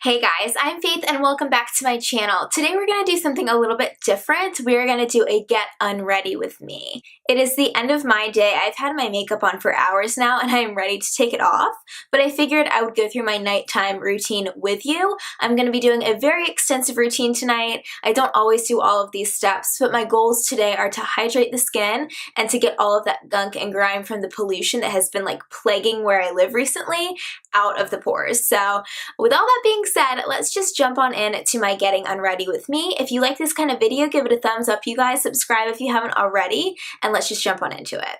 Hey guys, I'm Faith and welcome back to my channel. Today we're going to do something a little bit different. We're going to do a get unready with me. It is the end of my day. I've had my makeup on for hours now and I am ready to take it off, but I figured I would go through my nighttime routine with you. I'm going to be doing a very extensive routine tonight. I don't always do all of these steps, but my goals today are to hydrate the skin and to get all of that gunk and grime from the pollution that has been like plaguing where I live recently out of the pores. So with all that being said, let's just jump on in to my getting unready with me. If you like this kind of video, give it a thumbs up, you guys. Subscribe if you haven't already, and let's just jump on into it.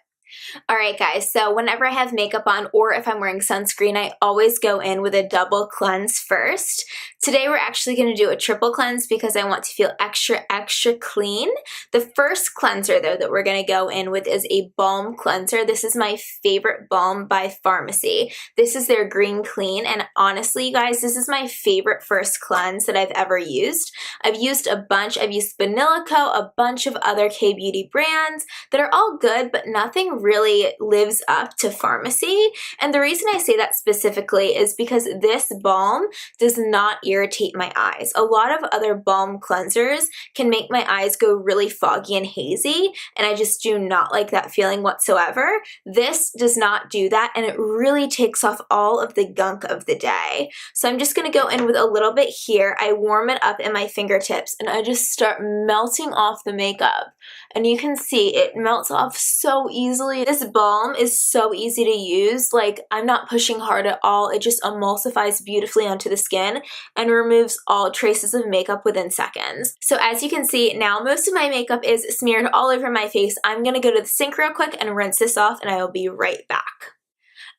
Alright guys, so whenever I have makeup on or if I'm wearing sunscreen, I always go in with a double cleanse first. Today we're actually going to do a triple cleanse because I want to feel extra clean. The first cleanser though that we're going to go in with is a balm cleanser. This is my favorite balm by Farmacy. This is their Green Clean, and honestly you guys, this is my favorite first cleanse that I've ever used. I've used a bunch. I've used Vanilla Co, a bunch of other K-beauty brands that are all good, but nothing really lives up to Farmacy. And the reason I say that specifically is because this balm does not irritate my eyes. A lot of other balm cleansers can make my eyes go really foggy and hazy, and I just do not like that feeling whatsoever. This does not do that, and it really takes off all of the gunk of the day. So I'm just going to go in with a little bit here. I warm it up in my fingertips and I just start melting off the makeup. And you can see it melts off so easily. This balm is so easy to use. Like, I'm not pushing hard at all. It just emulsifies beautifully onto the skin and removes all traces of makeup within seconds. So as you can see, now most of my makeup is smeared all over my face. I'm gonna go to the sink real quick and rinse this off, and I will be right back.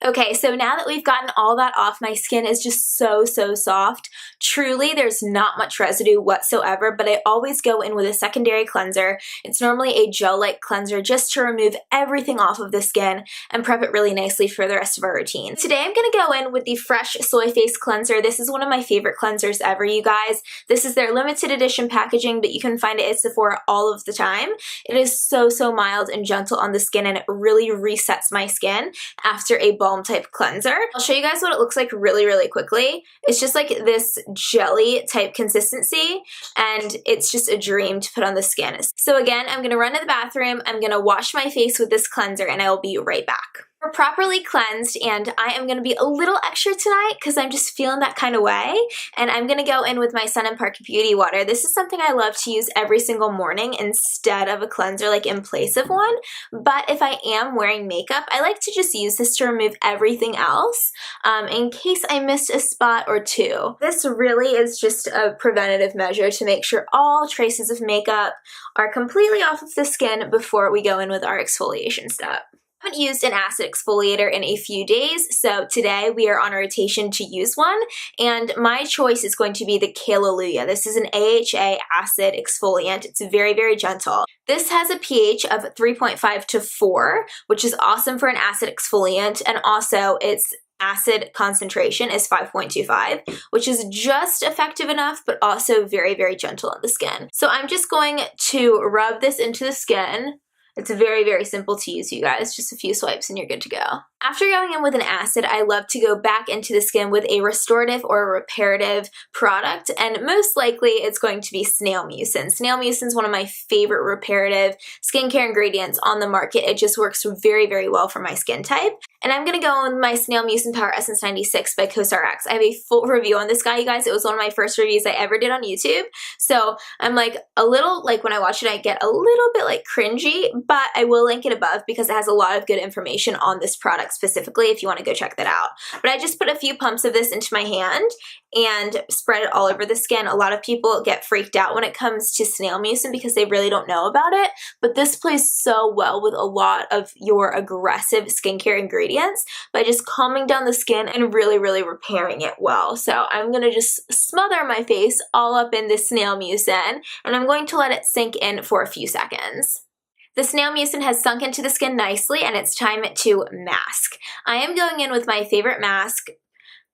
Okay, so now that we've gotten all that off, my skin is just so soft. Truly, there's not much residue whatsoever, but I always go in with a secondary cleanser. It's normally a gel-like cleanser just to remove everything off of the skin and prep it really nicely for the rest of our routine. Today, I'm going to go in with the Fresh Soy Face Cleanser. This is one of my favorite cleansers ever, you guys. This is their limited edition packaging, but you can find it at Sephora all of the time. It is so mild and gentle on the skin, and it really resets my skin after a balm type cleanser. I'll show you guys what it looks like really quickly. It's just like this jelly type consistency, and it's just a dream to put on the skin. So again, I'm going to run to the bathroom, I'm going to wash my face with this cleanser, and I will be right back. We're properly cleansed, and I am going to be a little extra tonight because I'm just feeling that kind of way, and I'm going to go in with my Sun & Park Beauty Water. This is something I love to use every single morning instead of a cleanser, like in place of one, but if I am wearing makeup, I like to just use this to remove everything else in case I missed a spot or two. This really is just a preventative measure to make sure all traces of makeup are completely off of the skin before we go in with our exfoliation step. I haven't used an acid exfoliator in a few days, so today we are on a rotation to use one, and my choice is going to be the Kale-Lalu-yAHA. This is an AHA acid exfoliant. It's very gentle. This has a pH of 3.5 to 4, which is awesome for an acid exfoliant, and also its acid concentration is 5.25, which is just effective enough, but also very gentle on the skin. So I'm just going to rub this into the skin. It's very simple to use, you guys. Just a few swipes and you're good to go. After going in with an acid, I love to go back into the skin with a restorative or a reparative product, and most likely it's going to be Snail Mucin. Snail Mucin is one of my favorite reparative skincare ingredients on the market. It just works very well for my skin type. And I'm going to go with my Snail Mucin Power Essence 96 by CosRX. I have a full review on this guy, you guys. It was one of my first reviews I ever did on YouTube. So I'm like a little, like when I watch it, I get a little bit like cringy, but I will link it above because it has a lot of good information on this product specifically if you want to go check that out. But I just put a few pumps of this into my hand and spread it all over the skin. A lot of people get freaked out when it comes to Snail Mucin because they really don't know about it, but this plays so well with a lot of your aggressive skincare ingredients by just calming down the skin and really repairing it well. So I'm going to just smother my face all up in this Snail Mucin, and I'm going to let it sink in for a few seconds. The Snail Mucin has sunk into the skin nicely, and it's time to mask. I am going in with my favorite mask,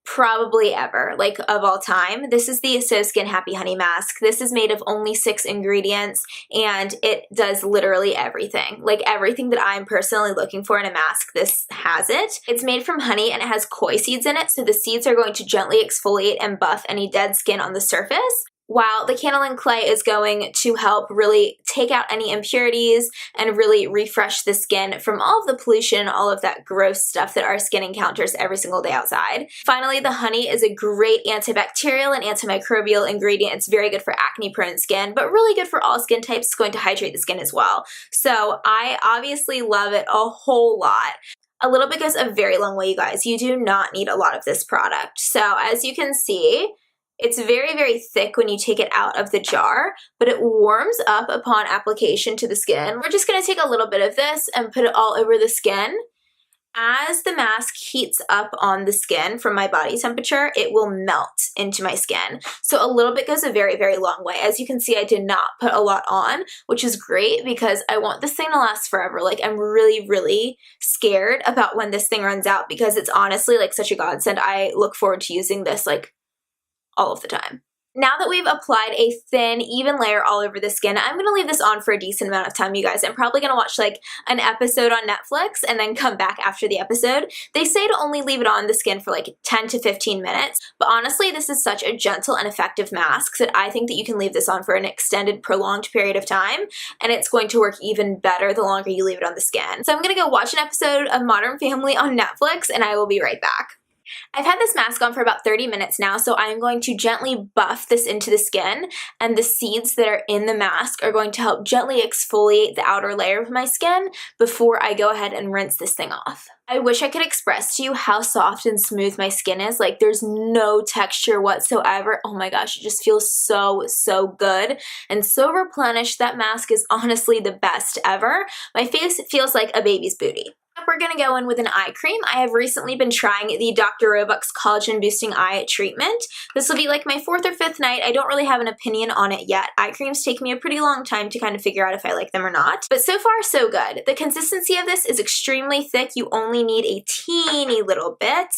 probably ever, like of all time. This is the So Skin Happy Honey Mask. This is made of only 6 ingredients and it does literally everything. Like everything that I'm personally looking for in a mask, this has it. It's made from honey and it has koi seeds in it, so the seeds are going to gently exfoliate and buff any dead skin on the surface, while the Canon clay is going to help really take out any impurities and really refresh the skin from all of the pollution, all of that gross stuff that our skin encounters every single day outside. Finally, the honey is a great antibacterial and antimicrobial ingredient. It's very good for acne-prone skin, but really good for all skin types. It's going to hydrate the skin as well. So I obviously love it a whole lot. A little bit goes a very long way, you guys. You do not need a lot of this product. So as you can see, it's very, very thick when you take it out of the jar, but it warms up upon application to the skin. We're just going to take a little bit of this and put it all over the skin. As the mask heats up on the skin from my body temperature, it will melt into my skin. So a little bit goes a very, very long way. As you can see, I did not put a lot on, which is great because I want this thing to last forever. Like I'm really, really scared about when this thing runs out because it's honestly like such a godsend. I look forward to using this like all of the time. Now that we've applied a thin, even layer all over the skin, I'm going to leave this on for a decent amount of time, you guys. I'm probably going to watch like an episode on Netflix and then come back after the episode. They say to only leave it on the skin for like 10 to 15 minutes, but honestly, this is such a gentle and effective mask that I think that you can leave this on for an extended, prolonged period of time, and it's going to work even better the longer you leave it on the skin. So I'm going to go watch an episode of Modern Family on Netflix, and I will be right back. I've had this mask on for about 30 minutes now, so I'm going to gently buff this into the skin, and the seeds that are in the mask are going to help gently exfoliate the outer layer of my skin before I go ahead and rinse this thing off. I wish I could express to you how soft and smooth my skin is. Like there's no texture whatsoever. Oh my gosh, it just feels so, so good and so replenished. That mask is honestly the best ever. My face feels like a baby's booty. We're going to go in with an eye cream. I have recently been trying the Dr. Roebuck's Collagen Boosting Eye Treatment. This will be like my 4th or 5th night. I don't really have an opinion on it yet. Eye creams take me a pretty long time to kind of figure out if I like them or not. But so far, so good. The consistency of this is extremely thick. You only need a teeny little bit.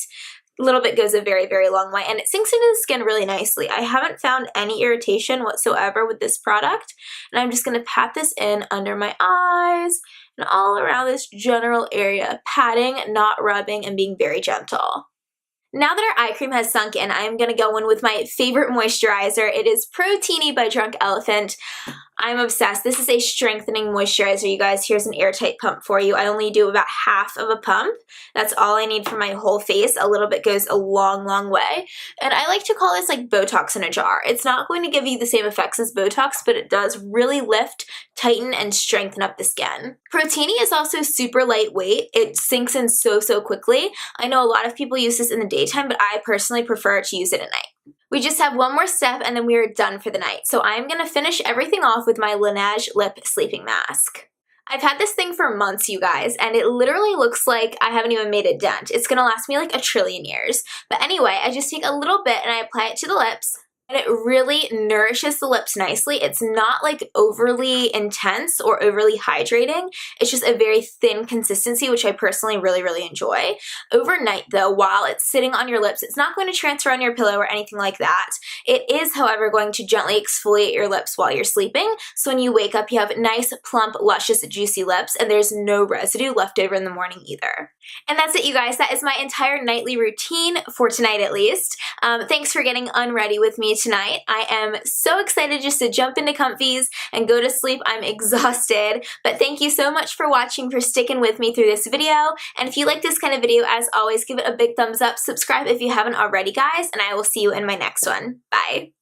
A little bit goes a very, very long way, and it sinks into the skin really nicely. I haven't found any irritation whatsoever with this product, and I'm just going to pat this in under my eyes and all around this general area, patting, not rubbing, and being very gentle. Now that our eye cream has sunk in, I'm going to go in with my favorite moisturizer. It is Protini by Drunk Elephant. I'm obsessed. This is a strengthening moisturizer, you guys. Here's an airtight pump for you. I only do about half of a pump. That's all I need for my whole face. A little bit goes a long, long way. And I like to call this like Botox in a jar. It's not going to give you the same effects as Botox, but it does really lift, tighten, and strengthen up the skin. Protini is also super lightweight. It sinks in so, so quickly. I know a lot of people use this in the daytime, but I personally prefer to use it at night. We just have one more step and then we are done for the night. So I'm going to finish everything off with my Laneige Lip Sleeping Mask. I've had this thing for months, you guys, and it literally looks like I haven't even made a dent. It's going to last me like a trillion years. But anyway, I just take a little bit and I apply it to the lips. And it really nourishes the lips nicely. It's not like overly intense or overly hydrating. It's just a very thin consistency, which I personally really, really enjoy. Overnight though, while it's sitting on your lips, it's not going to transfer on your pillow or anything like that. It is, however, going to gently exfoliate your lips while you're sleeping. So when you wake up, you have nice, plump, luscious, juicy lips, and there's no residue left over in the morning either. And that's it, you guys. That is my entire nightly routine for tonight, at least. Thanks for getting unready with me tonight. I am so excited just to jump into comfies and go to sleep. I'm exhausted, but thank you so much for watching, for sticking with me through this video. And if you like this kind of video, as always, give it a big thumbs up, subscribe if you haven't already, guys, and I will see you in my next one. Bye.